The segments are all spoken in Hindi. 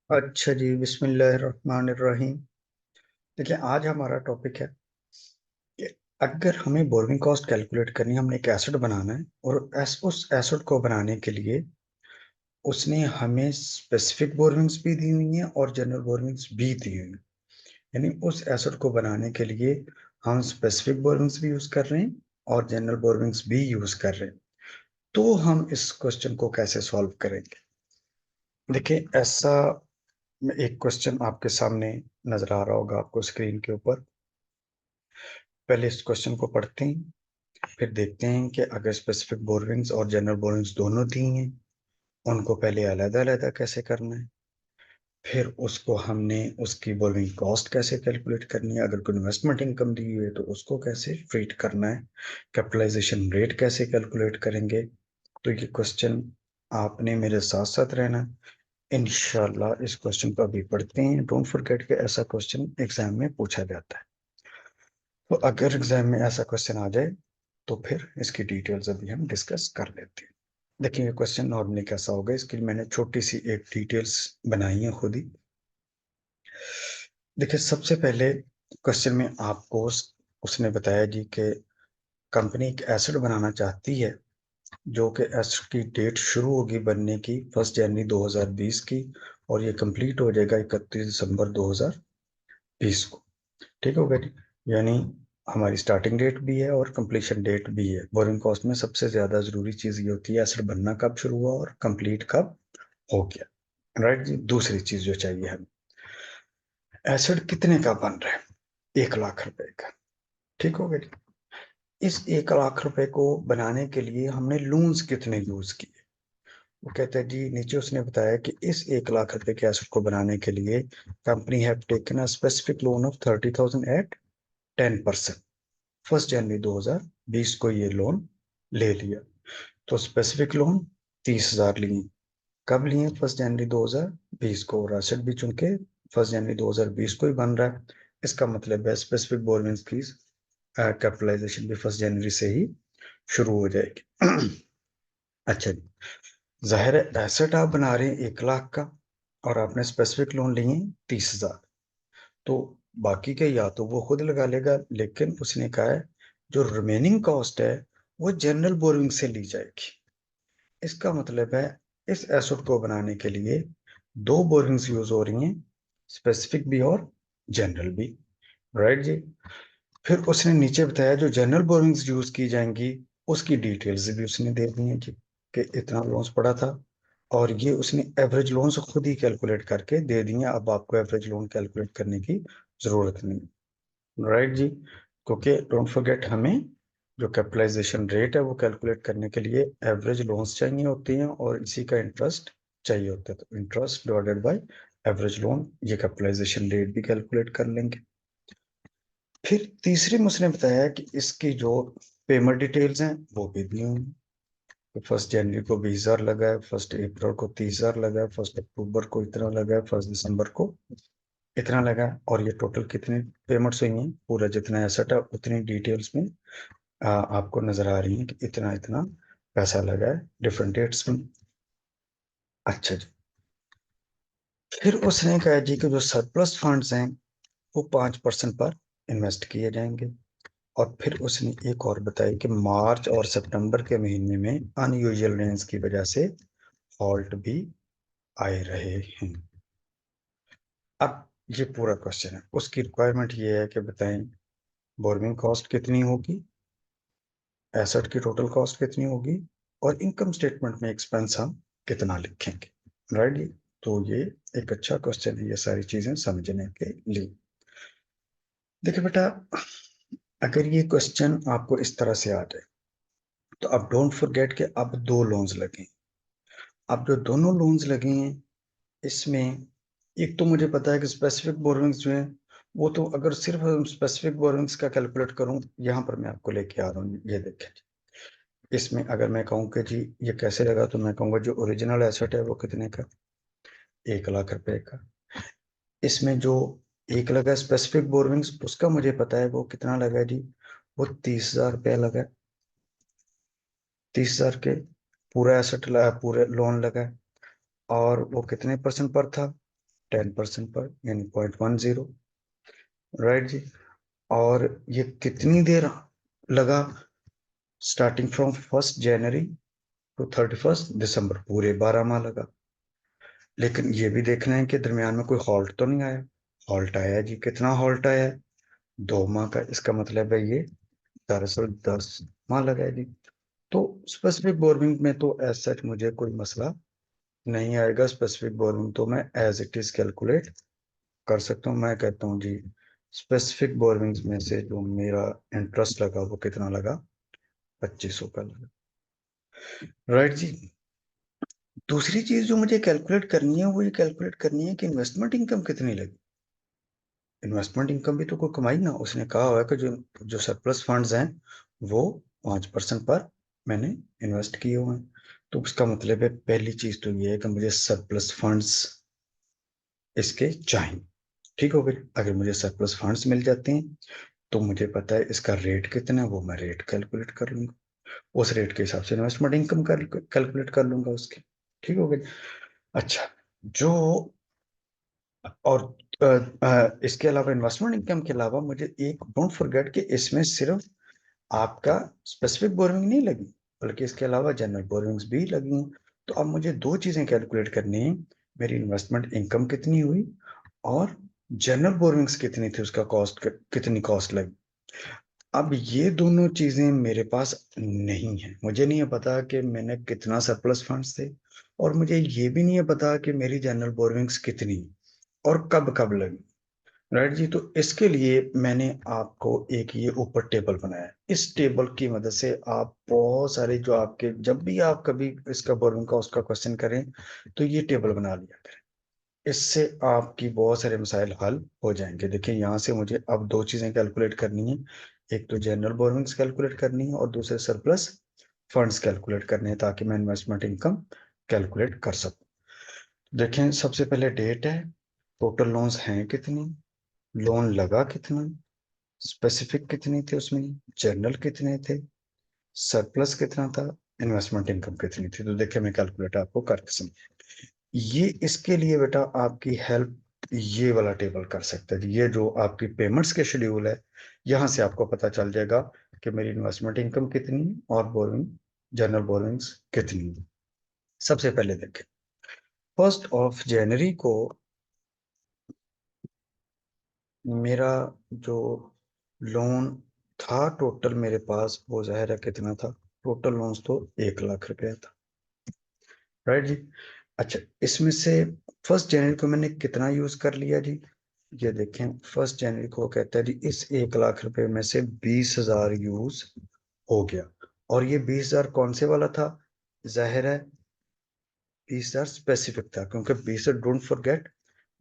अच्छा जी, बिस्मिल्लाहिर्रहमानिर्रहीम। देखिए, आज हमारा टॉपिक है कि अगर हमें बोर्विंग कॉस्ट कैलकुलेट करनी है, हमने एक एसेट बनाना है और उस एसेट को बनाने के लिए उसने हमें स्पेसिफिक बोर्विंग्स भी दी हुई हैं और जनरल बोर्विंग्स भी दी हुई हैं। यानी उस एसेट को बनाने के लिए हम स्पेसिफिक बोर्विंग्स भी यूज कर रहे हैं और जनरल बोर्विंग्स भी यूज कर रहे हैं। तो हम इस क्वेश्चन को कैसे सॉल्व करेंगे? देखिए, ऐसा एक क्वेश्चन आपके सामने नजर आ रहा होगा आपको स्क्रीन के ऊपर। पहले इस क्वेश्चन को पढ़ते हैं, फिर देखते हैं कि अगर स्पेसिफिक बोरविंग्स और जनरल बोरविंग्स दोनों दी हैं, उनको पहले अलग अलग कैसे करना है। फिर उसको हमने उसकी बोरविंग कॉस्ट कैसे कैलकुलेट करनी है, अगर कोई इन्वेस्टमेंट इनकम दी हुई है तो उसको कैसे ट्रीट करना है, कैपिटलाइजेशन रेट कैसे कैलकुलेट करेंगे। तो ये क्वेश्चन आपने मेरे साथ साथ रहना। इंशाल्लाह इस क्वेश्चन को अभी पढ़ते हैं। डोंट फॉरगेट कि ऐसा क्वेश्चन एग्जाम में पूछा जाता है। तो अगर एग्जाम में ऐसा क्वेश्चन आ जाए तो फिर इसकी डिटेल्स अभी हम डिस्कस कर लेते हैं। देखिए, ये क्वेश्चन नॉर्मली कैसा होगा, इसकी मैंने छोटी सी एक डिटेल्स बनाई है खुद ही। देखिए, सबसे पहले क्वेश्चन में आपको उसने बताया जी कि कंपनी एक एसेट बनाना चाहती है जो कि एसेट की डेट शुरू होगी बनने की 1 जनवरी 2020 की और ये कंप्लीट हो जाएगा 31 दिसंबर 2020 को। ठीक हो गया जी। यानी हमारी स्टार्टिंग डेट भी है और कंप्लीशन डेट भी है। बोरिंग कॉस्ट में सबसे ज्यादा जरूरी चीज ये होती है एसेट बनना कब शुरू हुआ और कंप्लीट कब हो गया। राइट जी। दूसरी चीज जो चाहिए हमें, एसेट कितने का बन रहा है, 1 लाख रुपए का। ठीक हो गया जी। इस 1 लाख रुपए को बनाने के लिए हमने लोन्स कितने यूज किए। वो कहते हैं जी, नीचे उसने बताया कि इस 1 लाख रुपए के एसेट को बनाने के लिए company have taken a specific loan of 30,000 at 10%। 1 जनवरी 2020 को ये लोन ले लिया। तो स्पेसिफिक लोन 30,000 लिए। कब लिए? 1 जनवरी 2020 को। और एसेट भी चूंकि 1 जनवरी 2020 को ही बन रहा है, इसका मतलब है स्पेसिफिक बोरवेज की कैपिटलाइजेशन भी 1 जनवरी से ही शुरू हो जाएगी। अच्छा जी। जाहिर है एसेट आप बना रहे हैं 1 लाख का और आपने स्पेसिफिक लोन लिए 30,000। तो बाकी के या तो वो खुद लगा लेगा, लेकिन उसने कहा है जो रिमेनिंग कॉस्ट है वो जनरल बोरिंग से ली जाएगी। इसका मतलब है इस एसेट को बनाने के लिए दो बोरिंग्स यूज हो रही हैं, स्पेसिफिक भी और जनरल भी। राइट जी। फिर उसने नीचे बताया जो जनरल बोरिंग्स यूज की जाएंगी उसकी डिटेल्स भी उसने दे दी हैं जी, कि इतना लोन्स पड़ा था। और ये उसने एवरेज लोन्स खुद ही कैलकुलेट करके दे दी हैं। अब आपको एवरेज लोन कैलकुलेट करने की जरूरत नहीं। राइट जी। क्योंकि डोंट फॉरगेट, हमें जो कैपिटलाइजेशन रेट है वो कैलकुलेट करने के लिए एवरेज लोन्स चाहिए होती हैं और इसी का इंटरेस्ट चाहिए होता है। तो interest divided by average loan, ये कैपिटलाइजेशन रेट भी कैलकुलेट कर लेंगे। फिर तीसरी में उसने बताया कि इसकी जो पेमेंट डिटेल्स हैं वो भी दी हुई हैं। तो 1 जनवरी को 20,000 लगा है, 1 अप्रैल को 30,000 लगा है, 1 अक्टूबर को इतना लगा है, 1 दिसंबर को इतना लगा है। और ये टोटल कितनी पेमेंट्स हुई हैं, पूरा जितना एसेट है उतनी डिटेल्स में आपको नजर आ रही है कि इतना इतना पैसा लगा है डिफरेंट डेट्स में। अच्छा जी। फिर उसने कहा जी कि जो सरप्लस फंड्स हैं वो 5% पर इन्वेस्ट किए जाएंगे। और फिर उसने एक और बताई कि मार्च और सितंबर के महीने में अनयूजुअल रेंज की वजह से फॉल्ट भी आए रहे हैं। अब ये पूरा क्वेश्चन है, उसकी रिक्वायरमेंट ये है कि बताएं बोर्विंग कॉस्ट कितनी होगी, एसेट की टोटल कॉस्ट कितनी होगी और इनकम स्टेटमेंट में एक्सपेंस हम कितना लिखेंगे। राइट जी। तो ये एक अच्छा क्वेश्चन है ये सारी चीजें समझने के लिए। देखिए बेटा, अगर ये क्वेश्चन आपको इस तरह से आ जाए तो अब डोंट फॉरगेट कि अब दो लोन्स लगे। अब जो दोनों लोन्स लगे हैं इसमें एक तो मुझे पता है कि स्पेसिफिक बोरोइंग्स जो है वो तो अगर सिर्फ स्पेसिफिक बोरोइंग्स का कैलकुलेट करूं, यहां पर मैं आपको लेके आ रहा हूँ, ये देखें। इसमें अगर मैं कहूँ कि जी ये कैसे लगा, तो मैं कहूँगा जो ओरिजिनल एसेट है वो कितने का, 1 लाख रुपए का। इसमें जो एक लगा स्पेसिफिक बोरोइंग्स उसका मुझे पता है वो कितना लगा जी, वो 30,000 रुपया लगा। 30,000 के पूरा एसेट लगा, पूरे लोन लगा। और वो कितने परसेंट पर था, 10% पर, यानी 0.10, राइट जी। और ये कितनी देर लगा, स्टार्टिंग फ्रॉम 1 जनवरी टू 31 दिसंबर, पूरे 12 माह लगा। लेकिन ये भी देखना है कि दरमियान में कोई हॉल्ट तो नहीं आया। हॉल्ट आया जी, कितना हॉल्ट आया है? 2 माह का। इसका मतलब है ये दरअसल 10 माह लगा है जी। तो स्पेसिफिक बोर्विंग में तो एज सच मुझे कोई मसला नहीं आएगा। स्पेसिफिक बोर्विंग तो मैं एज इट इज कैलकुलेट कर सकता हूँ। मैं कहता हूँ जी, स्पेसिफिक बोर्विंग्स में से जो मेरा इंटरेस्ट लगा वो कितना लगा, 2500 का लगा, राइट जी। दूसरी चीज जो मुझे कैलकुलेट करनी है वो ये कैलकुलेट करनी है कि इन्वेस्टमेंट इनकम कितनी लगी। इन्वेस्टमेंट इनकम भी तो कोई कमाई ना। उसने कहा हुआ है कि जो जो सरप्लस फंड्स हैं वो 5% पर मैंने इन्वेस्ट किए हुए हैं। तो उसका मतलब है पहली चीज तो ये है कि मुझे सरप्लस फंड्स इसके चाहिए। ठीक हो गई। अगर मुझे सरप्लस फंड्स मिल जाते हैं तो मुझे पता है इसका रेट कितना है, वो मैं रेट कैलकुलेट कर लूंगा। उस रेट के हिसाब से इन्वेस्टमेंट इनकम कैलकुलेट कर लूंगा उसकी। ठीक हो गई। अच्छा, जो और इसके अलावा इन्वेस्टमेंट इनकम के अलावा मुझे एक डोंट फॉरगेट कि इसमें सिर्फ आपका स्पेसिफिक बोरिंग नहीं लगी, बल्कि इसके अलावा जनरल बोरिंग्स भी लगी हैं। तो अब मुझे दो चीजें कैलकुलेट करनी है, मेरी इन्वेस्टमेंट इनकम कितनी हुई और जनरल बोरिंग्स कितनी थी, उसका कॉस्ट कितनी कॉस्ट लगी। अब ये दोनों चीजें मेरे पास नहीं है। मुझे नहीं है पता कि मैंने कितना सरप्लस फंड्स थे, और मुझे ये भी नहीं है पता कि मेरी जनरल बोरिंग्स कितनी और कब कब लगी, राइट जी। तो इसके लिए मैंने आपको एक ये ऊपर टेबल बनाया है। इस टेबल की मदद से आप बहुत सारे जो आपके, जब भी आप कभी इसका बोरिंग का उसका क्वेश्चन करें तो ये टेबल बना लिया करें। इससे आपकी बहुत सारे मसाइल हल हो जाएंगे। देखिए यहाँ से मुझे अब दो चीजें कैलकुलेट करनी है। एक तो जनरल बोरोइंग्स कैलकुलेट करनी है और दूसरे सरप्लस फंड्स कैलकुलेट करने हैं, ताकि मैं इन्वेस्टमेंट इनकम कैलकुलेट कर सकूं। देखें, सबसे पहले डेट है, टोटल लोन्स हैं कितनी, लोन लगा कितना, स्पेसिफिक कितनी थी उसमें, जनरल कितने थे, सरप्लस कितना था, इन्वेस्टमेंट इनकम कितनी थी। तो देखिए मैं कैलकुलेट आपको करके समझ, ये इसके लिए बेटा आपकी हेल्प ये वाला टेबल कर सकते हैं। ये जो आपकी पेमेंट्स के शेड्यूल है, यहाँ से आपको पता चल जाएगा कि मेरी इन्वेस्टमेंट इनकम कितनी है और बोरिंग जनरल बोरिंग्स कितनी है। सबसे पहले देखें, 1 जनवरी को मेरा जो लोन था टोटल मेरे पास, वो जाहिर है कितना था, टोटल लोन्स तो 1 लाख रुपया था, राइट जी। अच्छा, इसमें से 1 जनवरी को मैंने कितना यूज कर लिया जी, ये देखें। 1 जनवरी को कहता है जी इस 1 लाख रुपए में से 20,000 यूज हो गया। और ये 20,000 कौन से वाला था, जाहिर है 20,000 स्पेसिफिक था, क्योंकि 20, डोंट फॉरगेट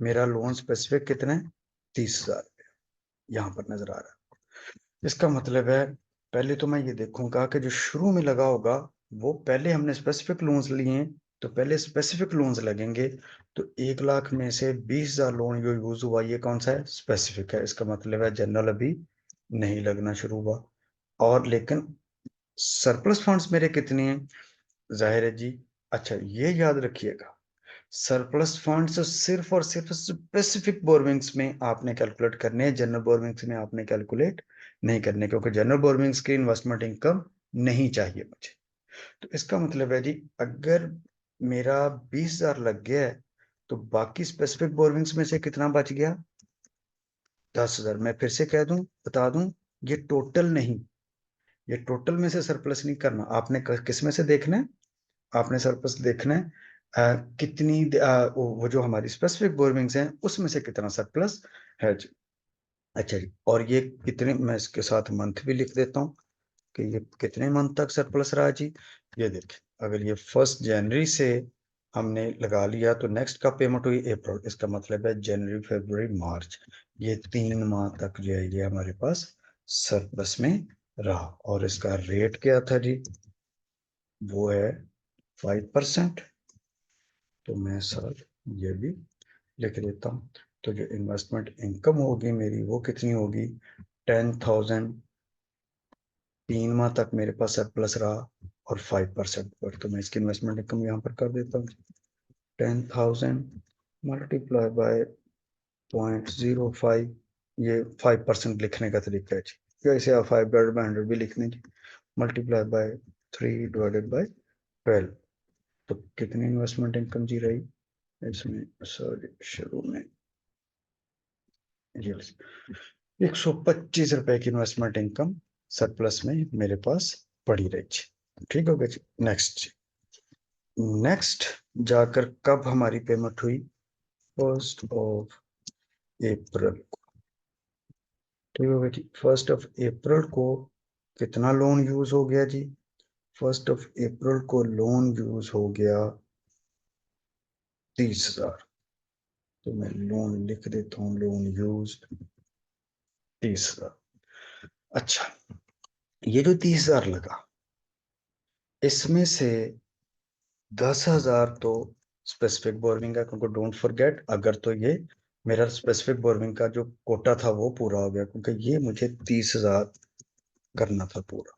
मेरा लोन स्पेसिफिक कितना है, 30,000 यहाँ पर नजर आ रहा है। इसका मतलब है पहले तो मैं ये देखूंगा कि जो शुरू में लगा होगा वो, पहले हमने स्पेसिफिक लोन्स लिए हैं तो पहले स्पेसिफिक लोन्स लगेंगे। तो 1 लाख में से 20,000 लोन जो यूज हुआ ये कौन सा है, स्पेसिफिक है। इसका मतलब है जनरल अभी नहीं लगना शुरू हुआ। और लेकिन सरप्लस फंड्स मेरे कितने हैं, जाहिर है जी। अच्छा, ये याद रखिएगा, सरप्लस फंड्स सिर्फ और सिर्फ स्पेसिफिक बोरविंग्स में आपने कैलकुलेट करने हैं, जनरल बोरविंग्स में आपने कैलकुलेट नहीं करने, क्योंकि जनरल बोरविंग्स की इन्वेस्टमेंट इनकम नहीं चाहिए मुझे। तो इसका मतलब है जी, अगर मेरा 20,000 लग गया है तो बाकी स्पेसिफिक बोरविंग्स में से कितना बच गया, 10,000। मैं फिर से कह दूं, बता दूं, ये टोटल नहीं, ये टोटल में से सरप्लस नहीं करना आपने। किस में से देखना है, आपने सरप्लस देखना है कितनी वो जो हमारी स्पेसिफिक बोरविंग्स हैं उसमें से कितना सरप्लस है जी। अच्छा जी, और ये कितने, मैं इसके साथ मंथ भी लिख देता हूँ कि ये कितने मंथ तक सरप्लस रहा जी। ये देखिए, अगर ये 1 जनवरी से हमने लगा लिया तो नेक्स्ट का पेमेंट हुई अप्रैल, इसका मतलब है जनवरी फरवरी मार्च, ये 3 माह तक जो है ये हमारे पास सरप्लस में रहा। और इसका रेट क्या था जी, वो है 5%। तो मैं सर ये भी लिख देता हूँ। तो जो इन्वेस्टमेंट इनकम होगी मेरी वो कितनी होगी, 10,000। 3 माह तक मेरे पास सरप्लस रहा और 5% पर, तो मैं इसकी इन्वेस्टमेंट इनकम यहाँ पर कर देता हूँ, 10,000 मल्टीप्लाई बाय 0.05, ये 5% लिखने का तरीका है जी, या इसे आप 5/100 भी लिख दें जी। Multiply by 3/12। तो कितनी इन्वेस्टमेंट इनकम जी रही इसमें, सॉरी शुरू में, यस, 125 रुपए की इन्वेस्टमेंट इनकम सरप्लस में मेरे पास पड़ी रही जी। ठीक हो गया जी। नेक्स्ट, नेक्स्ट जाकर कब हमारी पेमेंट हुई, 1 अप्रैल। ठीक हो गया जी। 1 अप्रैल को कितना लोन यूज हो गया जी, 1 अप्रैल को लोन यूज हो गया 30,000। तो मैं लोन लिख देता हूँ, लोन यूज 30,000। अच्छा, ये जो 30,000 लगा, इसमें से 10,000 तो स्पेसिफिक बोर्विंग का, क्योंकि डोंट फॉरगेट, अगर तो ये मेरा स्पेसिफिक बोर्विंग का जो कोटा था वो पूरा हो गया, क्योंकि ये मुझे 30,000 करना था पूरा।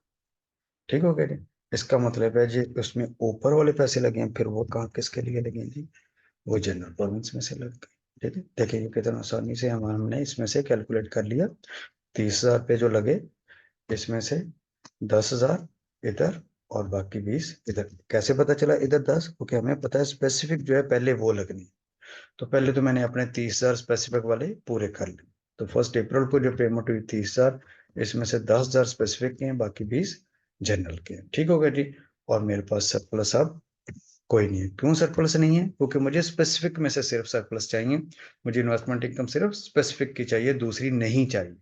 ठीक हो गया जी। इसका मतलब है जी उसमें ऊपर वाले पैसे लगे हैं, फिर वो कहाँ किसके लिए लगे हैं जी, वो जनरल प्रोविंस में से लग गए। ठीक है, देखिए कितना आसानी से हमने इसमें से कैलकुलेट कर लिया। 30,000 पे जो लगे, इसमें से 10,000 इधर और बाकी 20 इधर। कैसे पता चला इधर 10, क्योंकि हमें पता है स्पेसिफिक जो है पहले वो लगनी। तो पहले तो मैंने अपने 30,000 स्पेसिफिक वाले पूरे कर लिए। तो 1 अप्रैल को जो पेमेंट हुई 30,000, इसमें से 10,000 स्पेसिफिक के हैं, बाकी 20 जनरल के हैं। ठीक हो गया जी। और मेरे पास सरप्लस अब कोई नहीं है। क्यों सरप्लस नहीं है, क्योंकि मुझे स्पेसिफिक में से सिर्फ सरप्लस चाहिए। मुझे इन्वेस्टमेंट इनकम सिर्फ स्पेसिफिक की चाहिए, दूसरी नहीं चाहिए।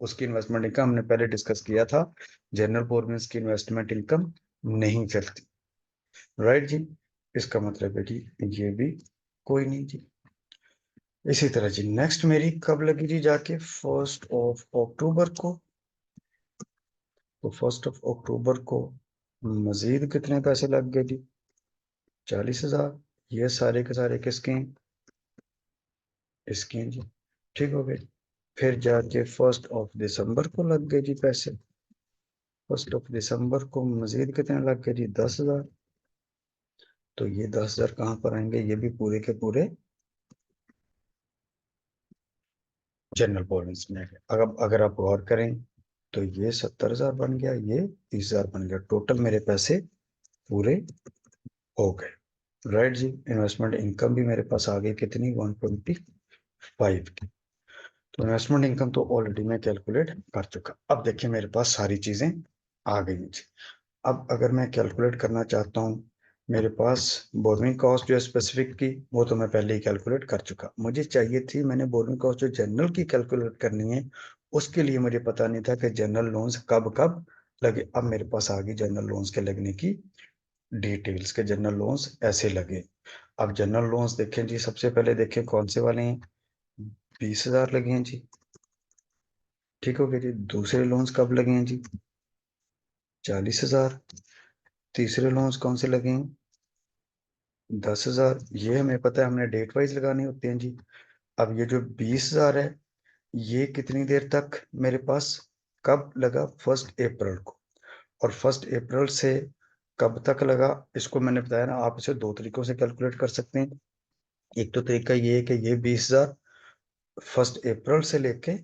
उसकी इन्वेस्टमेंट इनकम हमने पहले डिस्कस किया था, जनरल परफॉर्मेंस की इन्वेस्टमेंट इनकम नहीं चलती। राइट जी। इसका मतलब है कि ये भी कोई नहीं जी। इसी तरह जी नेक्स्ट मेरी कब लगी जी जाके, 1 अक्टूबर को। तो 1 अक्टूबर को मजीद कितने पैसे लग गए जी, 40,000। ये सारे के सारे किसके हैं, इसके हैं जी। ठीक हो गए। फिर जाके 1 दिसंबर को लग गए जी पैसे। 1 दिसंबर को मजीद कितने लग गए जी, 10,000। तो ये 10,000 कहाँ पर आएंगे, ये भी पूरे के पूरे जनरल प्रोविडेंस में। अगर आप गौर करें तो ये 70,000 बन गया, ये 30,000 बन गया, टोटल मेरे पैसे पूरे हो गए। राइट जी। इन्वेस्टमेंट इनकम भी मेरे पास आ गई कितनी, 125 की। तो इन्वेस्टमेंट इनकम तो ऑलरेडी मैं कैलकुलेट कर चुका। अब देखिए मेरे पास सारी चीजें आ गई जी। अब अगर मैं कैलकुलेट करना चाहता हूँ, मेरे पास बोर्डिंग कॉस्ट जो है स्पेसिफिक की, वो तो मैं पहले ही कैलकुलेट कर चुका। मुझे चाहिए थी, मैंने बोर्डिंग कॉस्ट जो जनरल की कैलकुलेट करनी है, उसके लिए मुझे पता नहीं था कि जनरल लोन्स कब कब लगे। अब मेरे पास आ गई जनरल लोन्स के लगने की डिटेल्स, के जनरल लोन्स ऐसे लगे। अब जनरल लोन्स देखें जी, सबसे पहले देखें कौन से वाले हैं, 20,000 लगे हैं जी। ठीक हो गया जी। दूसरे लोन्स कब लगे हैं जी, 40,000। तीसरे लोन्स कौन से लगे हैं, 10,000। ये हमें पता है, हमने डेट वाइज लगाने होते हैं जी। अब ये जो 20,000 है, ये कितनी देर तक मेरे पास कब लगा, 1 अप्रैल को। और 1 अप्रैल से कब तक लगा, इसको मैंने बताया ना, आप इसे दो तरीकों से कैलकुलेट कर सकते हैं। एक तो तरीका ये है कि ये 20,000 1 अप्रैल से लेके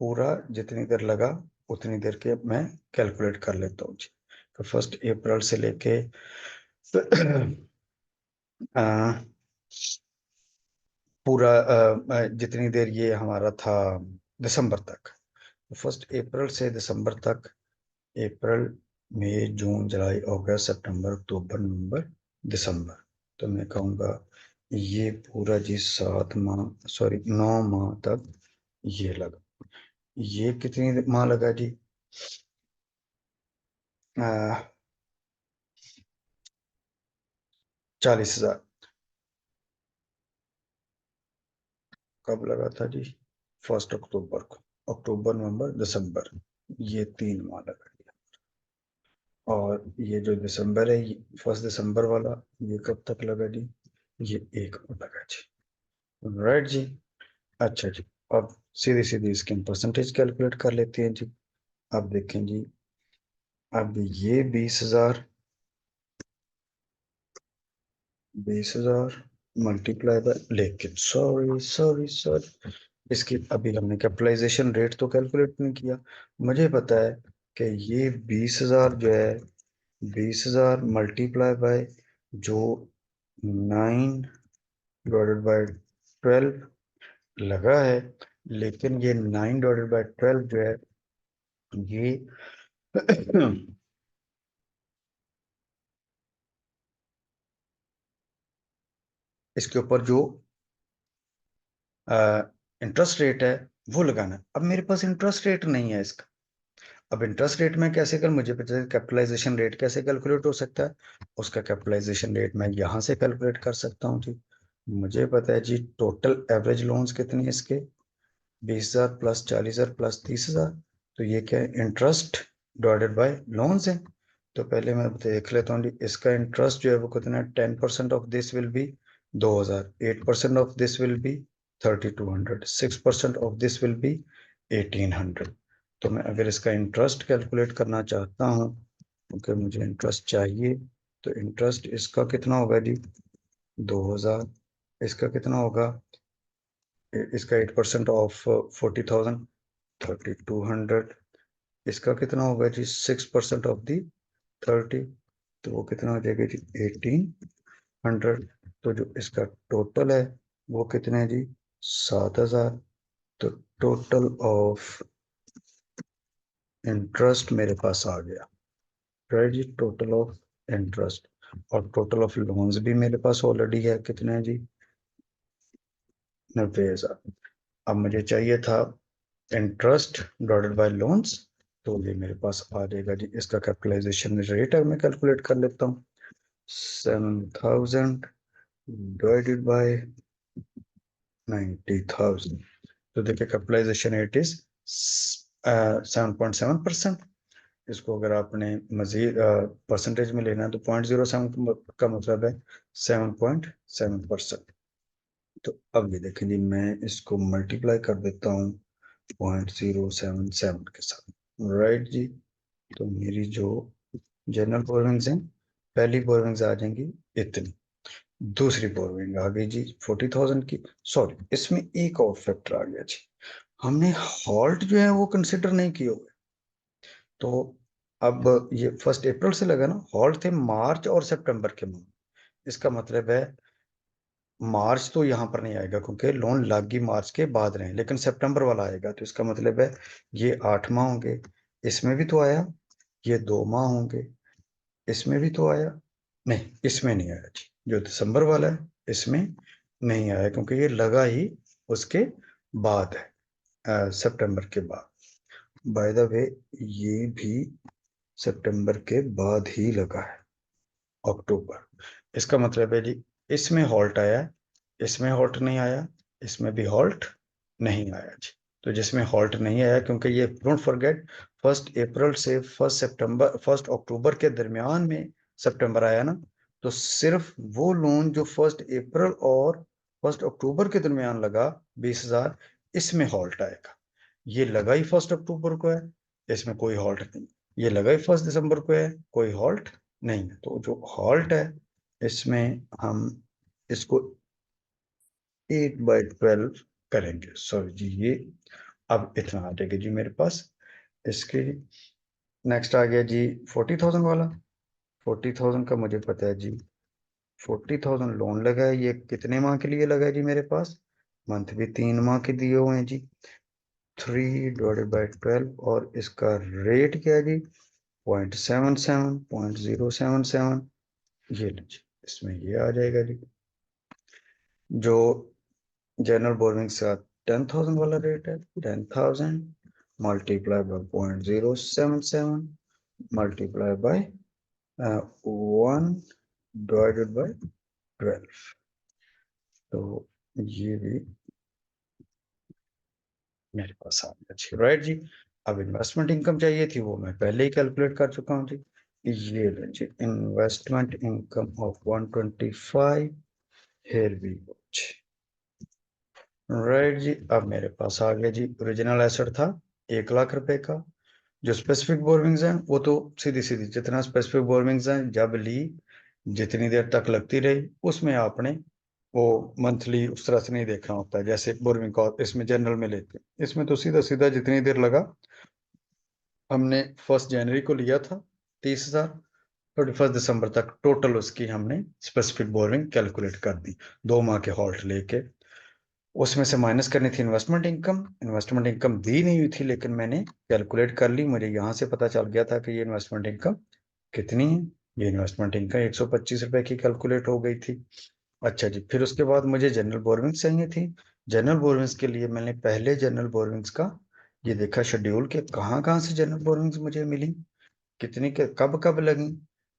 पूरा जितनी देर लगा उतनी देर के मैं कैलकुलेट कर लेता हूँ जी। तो 1 अप्रैल से लेके अ, पूरा जितनी देर ये हमारा था दिसंबर तक, 1 अप्रैल से दिसंबर तक, अप्रैल मई जून जुलाई अगस्त सितंबर अक्टूबर नवंबर दिसंबर, तो मैं कहूँगा ये पूरा जी 7 माह, सॉरी 9 माह तक ये लगा। ये कितनी माह लगा जी, 40,000। कब लगा था जी, 1 अक्टूबर को। अक्टूबर नवंबर दिसंबर, ये 3 माह लगा। और ये जो दिसंबर है, 1 दिसंबर वाला, ये कब तक लगा जी, ये 1 माह लगा जी। राइट जी। अच्छा जी। अब सीधी सीधी इसकी हम परसेंटेज कैलकुलेट कर लेते हैं जी। अब देखें जी, अब ये 20,000, 20,000 मल्टीप्लाई बाय, लेकिन सॉरी सॉरी सॉरी, इसकी अभी हमने कैपिटलाइजेशन रेट तो कैलकुलेट नहीं किया। मुझे पता है कि ये 20,000 जो है, 20,000 मल्टीप्लाई बाय जो 9/12 लगा है, लेकिन ये 9/12 जो है ये इसके ऊपर जो इंटरेस्ट रेट है वो लगाना है। अब मेरे पास इंटरेस्ट रेट नहीं है इसका। अब इंटरेस्ट रेट में कैसे कर, मुझे पता है कैपिटलाइजेशन रेट कैसे कैलकुलेट हो सकता है। उसका कैपिटलाइजेशन रेट मैं यहाँ से कैलकुलेट कर सकता हूँ जी। मुझे पता है जी टोटल एवरेज लोन्स कितनी है इसके, 20,000 प्लस 40,000 प्लस 30,000। तो ये क्या है, इंटरेस्ट डिवाइडेड बाय लोन्स है। तो पहले मैं देख लेता हूँ जी, इसका इंटरेस्ट जो है वो कितना है, 10% of this will be 2,000, 8% of this will be 3,200, 6% of this will be 1,800। तो मैं अगर इसका इंटरेस्ट कैलकुलेट करना चाहता हूँ, क्योंकि मुझे इंटरेस्ट चाहिए, तो इंटरेस्ट इसका कितना होगा जी, 2,000। इसका कितना होगा, इसका 8% ऑफ 40,000, 3,200। इसका कितना होगा जी, 6% ऑफ दी 30, तो वो कितना हो जाएगा जी, 1,800। तो जो इसका टोटल है वो कितना है जी, 7,000। तो टोटल ऑफ इंटरेस्ट मेरे पास आ गया, राइट जी, टोटल ऑफ इंटरेस्ट। और टोटल ऑफ लोन्स भी मेरे पास ऑलरेडी है, कितने हैं जी, 90,000। अब मुझे चाहिए था इंटरेस्ट डिवाइडेड बाय लोन्स, तो ये मेरे पास आ जाएगा जी। इसका कैपिटलाइजेशन रेट है, मैं कैलकुलेट कर लेता हूँ। 7,000 डिवाइडेड बाय 90,000, तो देखिए कैपिटलाइजेशन रेट इज 7.7%। इसको अगर आपने मजीद परसेंटेज में लेना है तो 0.07 का मतलब है 7.7%। तो अब ये देखें जी, मैं इसको मल्टीप्लाई कर देता हूँ 0.077 के साथ, राइट जी। तो मेरी जो जनरल बोरोइंग्स हैं, पहली बोरोइंग्स आ जाएंगी इतनी, दूसरी बोरोइंग आ गई जी 40,000 की। सॉरी, इसमें एक और फैक्टर आ गया जी, हमने हॉल्ट जो है वो कंसिडर नहीं किए हुए। तो अब ये 1 अप्रैल से लगा ना, हॉल्ट थे मार्च और सितंबर के मंथ। इसका मतलब है मार्च तो यहाँ पर नहीं आएगा क्योंकि लोन लागी मार्च के बाद रहे, लेकिन सितंबर वाला आएगा। तो इसका मतलब है ये 8 माह होंगे, इसमें भी तो आया। ये 2 माह होंगे, इसमें भी तो आया। नहीं, इसमें नहीं आया जी, जो दिसंबर वाला है इसमें नहीं आया, क्योंकि ये लगा ही उसके बाद है, सितंबर के बाद। बाय द वे, ये भी सितंबर के बाद ही लगा है, अक्टूबर। इसका मतलब है जी इसमें हॉल्ट आया है, इसमें हॉल्ट नहीं आया, इसमें भी हॉल्ट नहीं आया जी। तो जिसमें हॉल्ट नहीं आया, क्योंकि ये डोंट फॉरगेट 1 अप्रैल से 1 सितंबर 1 अक्टूबर के दरमियान में सितंबर आया ना, तो सिर्फ वो लोन जो 1 अप्रैल और 1 अक्टूबर के दरमियान लगा, 20,000, इसमें हॉल्ट आएगा। ये लगा ही 1 अक्टूबर को है, इसमें कोई हॉल्ट नहीं। ये लगा ही 1 दिसंबर को है, कोई हॉल्ट नहीं है। तो जो हॉल्ट है इसमें हम इसको 8/12 करेंगे, सॉरी जी ये अब इतना आ जाएगा जी मेरे पास। इसके नेक्स्ट आ गया जी 40,000 वाला। 40,000 का मुझे पता है जी, 40,000 लोन लगा है, ये कितने माह के लिए लगा है जी मेरे पास, मंथ भी 3 माह के दिए हुए हैं जी, 3/12। और इसका रेट क्या है जी, 0.77, ये लीजिए, इसमें ये आ जाएगा जी। जो जनरल बोर्डिंग का 10,000 वाला रेट है, 10,000 मल्टीप्लाई बाय 0.077 मल्टीप्लाई बाय 1/12। तो ये भी मेरे पास आ गया जी, राइट जी। अब इन्वेस्टमेंट इनकम चाहिए थी, वो मैं पहले ही कैलकुलेट कर चुका हूँ जी। ये लीजिए investment income of 125, here we go, right जी। अब मेरे पास आ गया जी, ओरिजिनल एसेट था 1 लाख रुपए का। जो स्पेसिफिक बोरविंग्स हैं वो तो सीधी सीधी, जितना स्पेसिफिक बोरविंग्स हैं जब ली, जितनी देर तक लगती रही, उसमें आपने वो मंथली उस तरह से नहीं देखना होता है जैसे बोरिंग कॉस्ट इसमें जनरल में लेते हैं। इसमें तो सीधा सीधा जितनी देर लगा, हमने 1 जनवरी को लिया था 30,000, 31 दिसंबर तक टोटल उसकी हमने स्पेसिफिक बोरिंग कैलकुलेट कर दी, 2 माह के हॉल्ट लेके। उसमें से माइनस करनी थी इन्वेस्टमेंट इनकम। इन्वेस्टमेंट इनकम दी नहीं हुई थी, लेकिन मैंने कैलकुलेट कर ली। मुझे यहाँ से पता चल गया था कि ये इन्वेस्टमेंट इनकम कितनी है। ये इन्वेस्टमेंट इनकम 125 रुपए की कैलकुलेट हो गई थी। अच्छा जी, फिर उसके बाद मुझे जनरल बोरविंग्स चाहिए थी। जनरल बोरविंग्स के लिए मैंने पहले जनरल बोरविंग्स का ये देखा शेड्यूल के कहाँ कहाँ से जनरल बोरविंग्स मुझे मिली, कितनी के कब कब लगी।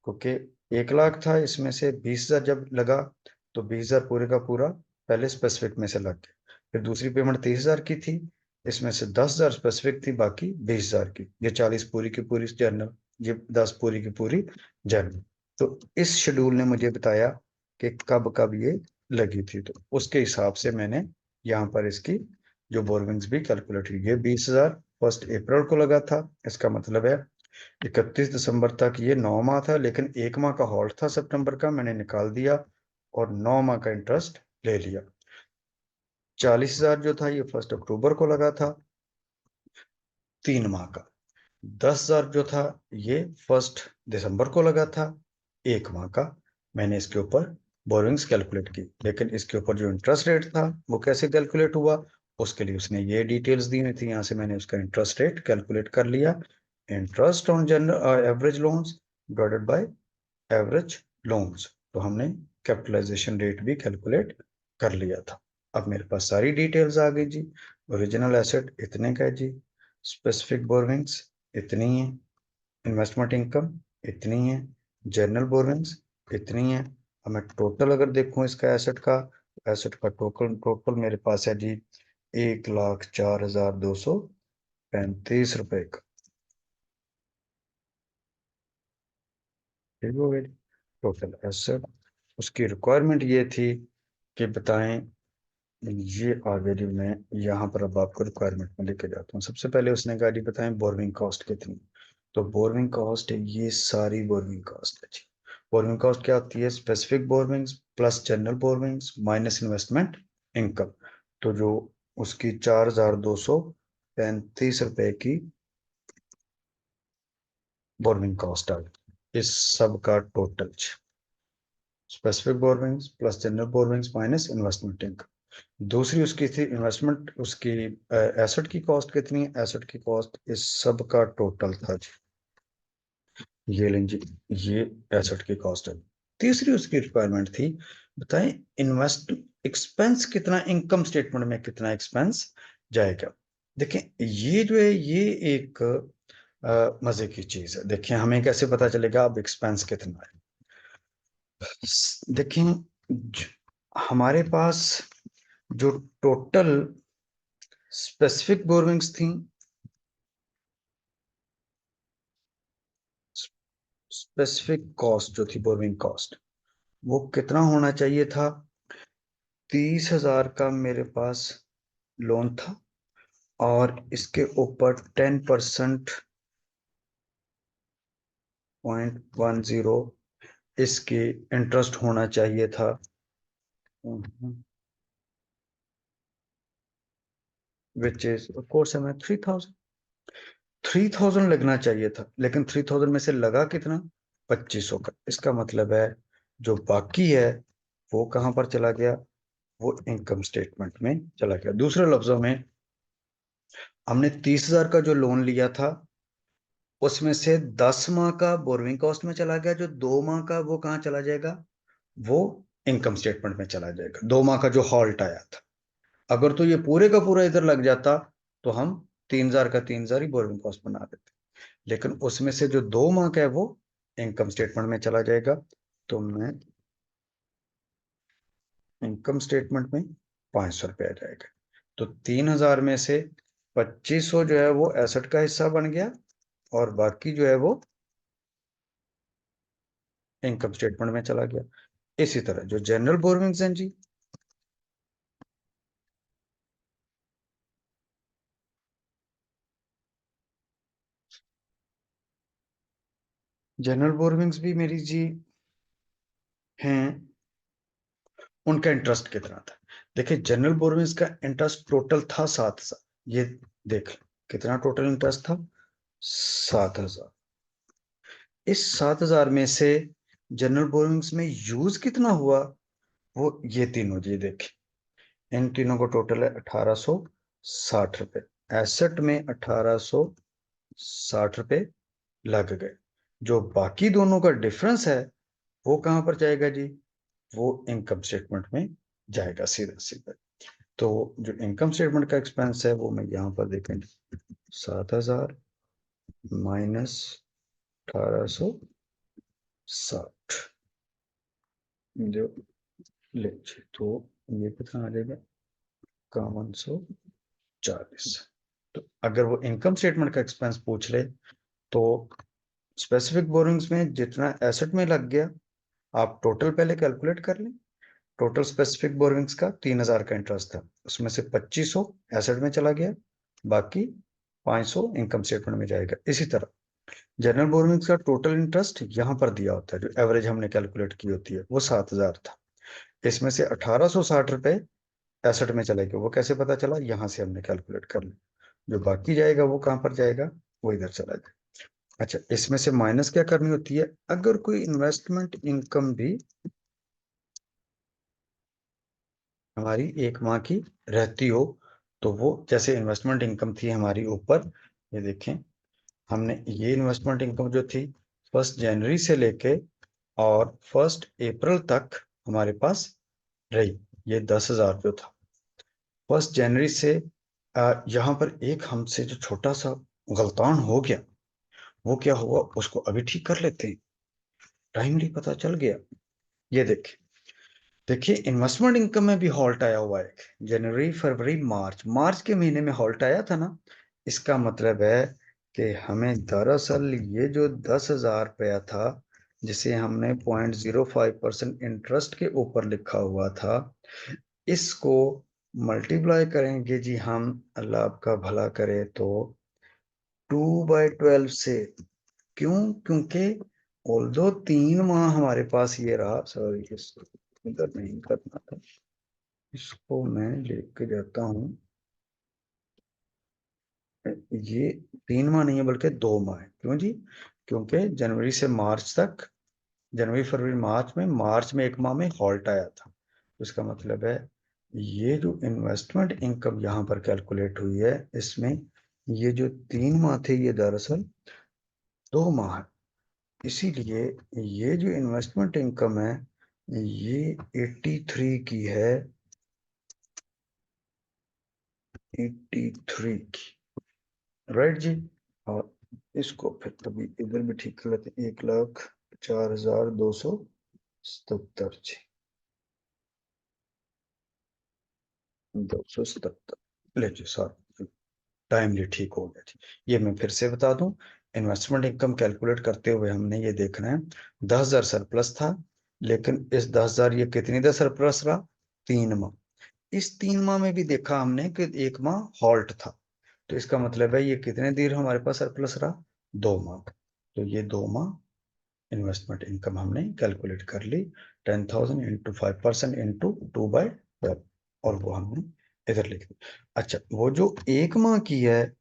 क्योंकि 1 लाख था, इसमें से 20,000 जब लगा तो 20,000 पूरे का पूरा पहले स्पेसिफिक में से लग गया। फिर दूसरी पेमेंट 30,000 की थी, इसमें से 10,000 स्पेसिफिक थी, बाकी 20,000 की। ये 40 पूरी की पूरी जनरल, ये 10 पूरी की पूरी जनरल। तो इस शेड्यूल ने मुझे बताया कि कब कब ये लगी थी, तो उसके हिसाब से मैंने यहाँ पर इसकी जो बोरविंग्स भी कैलकुलेट की। ये 20,000 1 अप्रैल को लगा था, इसका मतलब है 31 दिसंबर तक ये 9 माह था, लेकिन 1 माह का हॉल्ट था सितंबर का, मैंने निकाल दिया और 9 माह का इंटरेस्ट ले लिया। 40,000 जो था ये 1 अक्टूबर को लगा था, 3 माह का। 10,000 जो था ये 1 दिसंबर को लगा था, 1 माह का। मैंने इसके ऊपर बोरिंग्स कैलकुलेट की, लेकिन इसके ऊपर जो इंटरेस्ट रेट था वो कैसे कैलकुलेट हुआ, उसके लिए उसने ये डिटेल्स दी हुई थी। यहाँ से मैंने उसका इंटरेस्ट रेट कैलकुलेट कर लिया। Interest on general average loans divided by average loans, तो हमने कैपिटलाइजेशन रेट भी कैलकुलेट कर लिया था। अब मेरे पास सारी डिटेल्स आ गई जी। ओरिजिनल एसेट इतने का है जी, स्पेसिफिक बोरविंग्स इतनी है, इन्वेस्टमेंट इनकम इतनी है, जनरल बोरविंग्स इतनी है। अब मैं टोटल अगर देखूं इसका एसेट का, एसेट का टोटल टोटल मेरे पास है जी 1,04,235 रुपए का। ठीक हो गया टोटल एसेट। उसकी रिक्वायरमेंट ये थी कि बताएं, ये आगे जी मैं यहाँ पर अब आपको रिक्वायरमेंट में लेके जाता हूँ। सबसे पहले उसने कहा जी बताएं बोरविंग कॉस्ट कितनी। तो बोरविंग कॉस्ट है, ये सारी बोरविंग कॉस्ट है जी। बोरविंग कॉस्ट क्या होती है, specific borrowings plus general borrowings minus investment income. तो जो उसकी 4,235 रुपए की बोरविंग कॉस्ट आ गई, इस सब का total, specific borrowings plus general borrowings minus investment income. दूसरी उसकी थी इन्वेस्टमेंट, उसकी एसेट की कॉस्ट कितनी है, एसेट की कॉस्ट इस सब का टोटल था जी। ये लें जी, ये एसेट की कॉस्ट है। तीसरी उसकी रिक्वायरमेंट थी, बताएं इन्वेस्ट एक्सपेंस कितना, इनकम स्टेटमेंट में कितना एक्सपेंस जाएगा। देखें ये जो है ये एक मजे की चीज है। देखिए हमें कैसे पता चलेगा अब एक्सपेंस कितना है। देखें हमारे पास जो टोटल स्पेसिफिक बोरविंग्स थी, स्पेसिफिक कॉस्ट जो थी बोरविंग कॉस्ट, वो कितना होना चाहिए था। 30,000 का मेरे पास लोन था, और इसके ऊपर 10% 0.10 इसकी इंटरेस्ट होना चाहिए था। विच इज ऑफ कोर्स हमें 3,000 लगना चाहिए था, लेकिन 3,000 में से लगा कितना, 2,500 का। इसका मतलब है जो बाकी है वो कहाँ पर चला गया, वो इनकम स्टेटमेंट में चला गया। दूसरे लफ्जों में हमने 30,000 का जो लोन लिया था उसमें से 10 माह का बोरविंग कॉस्ट में चला गया, जो 2 माह का वो कहाँ चला जाएगा, वो इनकम स्टेटमेंट में चला जाएगा। 2 माह का जो हॉल्ट आया था, अगर तो ये पूरे का पूरा इधर लग जाता तो हम 3,000 का 3,000 ही बोरविंग कॉस्ट बना देते, लेकिन उसमें से जो 2 माह का है वो इनकम स्टेटमेंट में चला जाएगा। तो मैं इनकम स्टेटमेंट में 500 रुपये आ जाएगा। तो 3,000 में से 2,500 जो है वो एसेट का हिस्सा बन गया, और बाकी जो है वो इनकम स्टेटमेंट में चला गया। इसी तरह जो जनरल बोरविंग्स हैं जी, जनरल बोरविंग्स भी मेरी जी हैं उनका इंटरेस्ट कितना था। देखिए जनरल बोरोइंग्स का इंटरेस्ट टोटल था 7,000, ये देख लो कितना टोटल इंटरेस्ट था, 7,000। इस 7,000 में से जनरल बोरोइंग्स में यूज कितना हुआ, वो ये तीनों जी देखें, इन तीनों को टोटल है 1,860 रुपए। एसेट में 1,860 रुपए लग गए। जो बाकी दोनों का डिफरेंस है वो कहां पर जाएगा जी, वो इनकम स्टेटमेंट में जाएगा सीधा सीधा। तो जो इनकम स्टेटमेंट का एक्सपेंस है वो मैं यहाँ पर देखेंगे, 7,000 माइनस 1,860, जो ले तो ये कितना आ जाएगा, 1,140। तो अगर वो इनकम स्टेटमेंट का एक्सपेंस पूछ ले तो स्पेसिफिक बोरिंग्स में जितना एसेट में लग गया आप टोटल पहले कैलकुलेट कर लें। टोटल स्पेसिफिक बोरिंग्स का 3,000 का इंटरेस्ट था, उसमें से 2,500 एसेट में चला गया, बाकी 500 इनकम स्टेटमेंट में जाएगा। इसी तरह जनरल बोरिंग्स का टोटल इंटरेस्ट यहाँ पर दिया होता है, जो एवरेज हमने कैलकुलेट की होती है, वो 7,000 था। इसमें से 1,860 रुपए एसेट में चला गया, वो कैसे पता चला, यहाँ से हमने कैलकुलेट कर लिया। जो बाकी जाएगा वो कहाँ पर जाएगा, वो इधर चला जाएगा। अच्छा, इसमें से माइनस क्या करनी होती है, अगर कोई इन्वेस्टमेंट इनकम भी हमारी एक माह की रहती हो, तो वो जैसे इन्वेस्टमेंट इनकम थी हमारी ऊपर, ये देखें, हमने ये इन्वेस्टमेंट इनकम जो थी 1 जनवरी से लेके और 1 अप्रैल तक हमारे पास रही, ये 10,000 जो था 1 जनवरी से। यहाँ पर एक हमसे जो छोटा सा गलतान हो गया, वो क्या हुआ उसको अभी ठीक कर लेते हैं, टाइमली पता चल गया। ये देखिए, देखिए इन्वेस्टमेंट इनकम में भी हॉल्ट आया हुआ है, जनवरी फरवरी मार्च, मार्च के महीने में हॉल्ट आया था ना। इसका मतलब है कि हमें दरअसल ये जो 10,000 रुपया था, जिसे हमने 0.05% इंटरेस्ट के ऊपर लिखा हुआ था, इसको मल्टीप्लाई करेंगे जी हम, अल्लाह आपका भला करे, तो 2/12 से। क्यों, क्योंकि ऑल्दो 3 माह हमारे पास ये रहा, सॉरी इसको इधर नहीं करना था, इसको मैं लेके जाता हूँ, ये 3 माह नहीं है बल्कि 2 माह है। क्यों जी, क्योंकि जनवरी से मार्च तक, जनवरी फरवरी मार्च में, मार्च में 1 माह में हॉल्ट आया था। तो इसका मतलब है ये जो इन्वेस्टमेंट इनकम यहाँ पर कैलकुलेट हुई है, इसमें ये जो 3 माह थे ये दरअसल 2 माह है। इसीलिए ये जो इन्वेस्टमेंट इनकम है ये 83 की है, 83 की, राइट जी। और इसको फिर कभी इधर भी ठीक कर लेते, 1,04,277 जी, 277 ले जी सर, टाइमली ठीक हो गया जी। ये मैं फिर से बता दूं, इन्वेस्टमेंट इनकम कैलकुलेट करते हुए हमने ये देखना है 10,000 सरप्लस था, लेकिन इस 10,000 ये कितनी देर सरप्लस रहा, 3 माह। इस 3 माह में भी देखा हमने कि 1 माह हॉल्ट था, तो इसका मतलब है ये कितने देर हमारे पास सरप्लस रहा, 2 माह। तो ये 2 माह इन्वेस्टमेंट इनकम हमने कैलकुलेट कर ली, 10,000 इंटू 5% इंटू 2/12, और वो हमने इधर लिख दी। अच्छा, वो जो 1 माह की है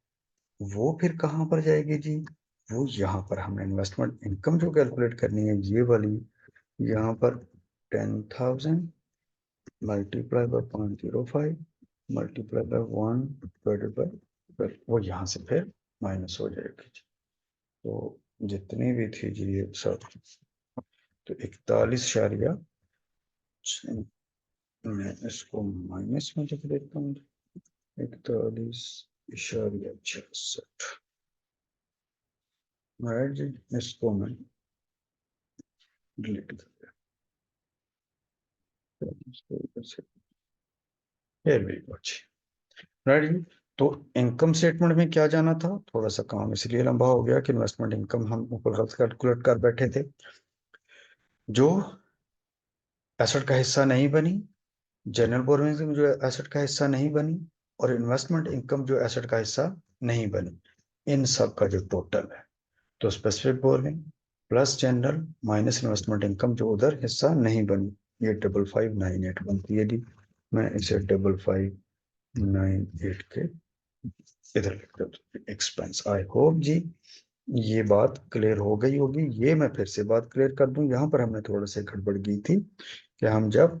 वो फिर कहाँ पर जाएगी जी, वो यहाँ पर हमने इन्वेस्टमेंट इनकम जो कैलकुलेट करनी है ये वाली, यहाँ पर 10,000 multiply by 0.05 multiply by 1 divided by 12, वो यहाँ से फिर माइनस हो जाएगी जी। तो जितनी भी थी जी ये सब, तो 41 मैं इसको माइनस में लिख देता हूँ, 41.66, राइट जी। इसको मैं डिलीट कर दिया, इसको इधर से, फिर भी कुछ, राइट जी। तो इनकम स्टेटमेंट में क्या जाना था, थोड़ा सा काम इसलिए लंबा हो गया कि इन्वेस्टमेंट इनकम हम ऊपर गलत कैलकुलेट कर बैठे थे, जो एसेट का हिस्सा नहीं बनी, जनरल बोरोइंग्स में जो एसेट का हिस्सा नहीं बनी, और इन्वेस्टमेंट इनकम जो एसेट का हिस्सा नहीं बनी, इन सब का जो टोटल है, तो specific borrowing plus general minus investment income जो उधर हिस्सा नहीं बनी, ये 5598 बनती है जी। मैं इसे 5598 के इधर लिख देता हूँ एक्सपेंस। आई होप जी ये बात क्लियर हो गई होगी। ये मैं फिर से बात क्लियर कर दूं, यहाँ पर हमने थोड़ा सा गड़बड़ की थी कि हम जब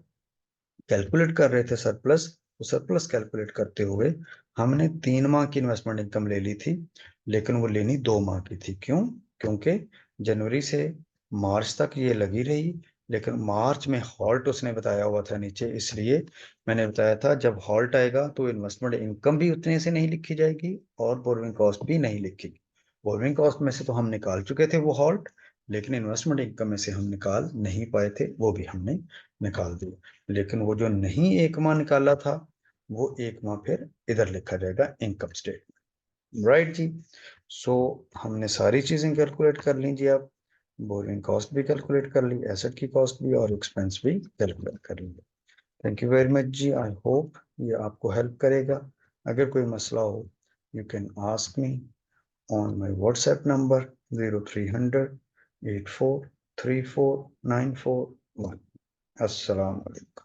कैलकुलेट कर रहे थे सरप्लस, तो सरप्लस कैलकुलेट करते हुए हमने 3 माह की इन्वेस्टमेंट इनकम ले ली थी, लेकिन वो लेनी 2 माह की थी। क्यों? क्योंकि जनवरी से मार्च तक ये लगी रही, लेकिन मार्च में हॉल्ट उसने बताया हुआ था नीचे, इसलिए मैंने बताया था जब हॉल्ट आएगा तो इन्वेस्टमेंट इनकम भी उतने से नहीं लिखी जाएगी और बोरोइंग कॉस्ट भी नहीं लिखी। बोरोइंग कॉस्ट में से तो हम निकाल चुके थे वो हॉल्ट, लेकिन इन्वेस्टमेंट इनकम में से हम निकाल नहीं पाए थे, वो भी हमने निकाल दिया। लेकिन वो जो नहीं 1 माह निकाला था, वो 1 माह फिर इधर लिखा जाएगा इनकम स्टेटमेंट। राइट जी। सो हमने सारी चीजें कैलकुलेट कर ली जी। आप बोरिंग कॉस्ट भी कैलकुलेट कर ली, एसेट की कॉस्ट भी, और एक्सपेंस भी कैलकुलेट कर ली। थैंक यू वेरी मच जी। आई होप ये आपको हेल्प करेगा। अगर कोई मसला हो, you can ask me on my WhatsApp number 0300 8434 941। अस्सलाम वालेकुम।